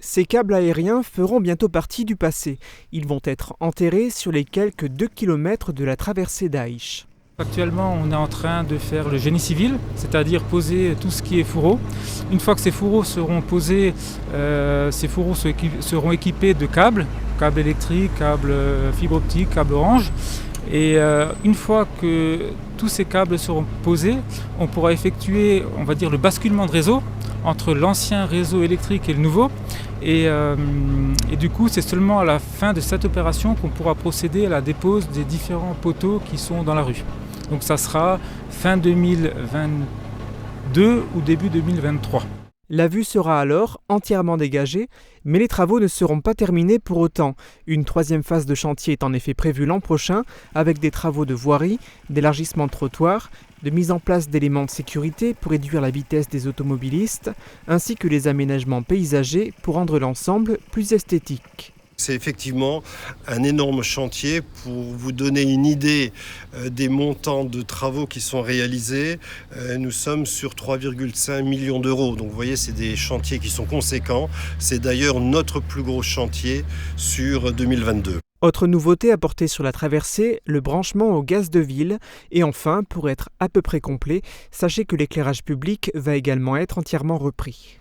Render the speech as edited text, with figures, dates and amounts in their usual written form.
Ces câbles aériens feront bientôt partie du passé. Ils vont être enterrés sur les quelques 2 km de la traversée d'Aïch. Actuellement, on est en train de faire le génie civil, c'est-à-dire poser tout ce qui est fourreau. Une fois que ces fourreaux seront posés, ces fourreaux seront équipés de câbles électriques, câbles fibre optique, câbles orange. Et une fois que tous ces câbles seront posés, on pourra effectuer, on va dire, le basculement de réseau entre l'ancien réseau électrique et le nouveau. Et du coup, c'est seulement à la fin de cette opération qu'on pourra procéder à la dépose des différents poteaux qui sont dans la rue. Donc ça sera fin 2022 ou début 2023. La vue sera alors entièrement dégagée, mais les travaux ne seront pas terminés pour autant. Une troisième phase de chantier est en effet prévue l'an prochain, avec des travaux de voirie, d'élargissement de trottoirs, de mise en place d'éléments de sécurité pour réduire la vitesse des automobilistes, ainsi que les aménagements paysagers pour rendre l'ensemble plus esthétique. C'est effectivement un énorme chantier. Pour vous donner une idée des montants de travaux qui sont réalisés, nous sommes sur 3,5 millions d'euros. Donc vous voyez, c'est des chantiers qui sont conséquents. C'est d'ailleurs notre plus gros chantier sur 2022. Autre nouveauté apportée sur la traversée, le branchement au gaz de ville. Et enfin, pour être à peu près complet, sachez que l'éclairage public va également être entièrement repris.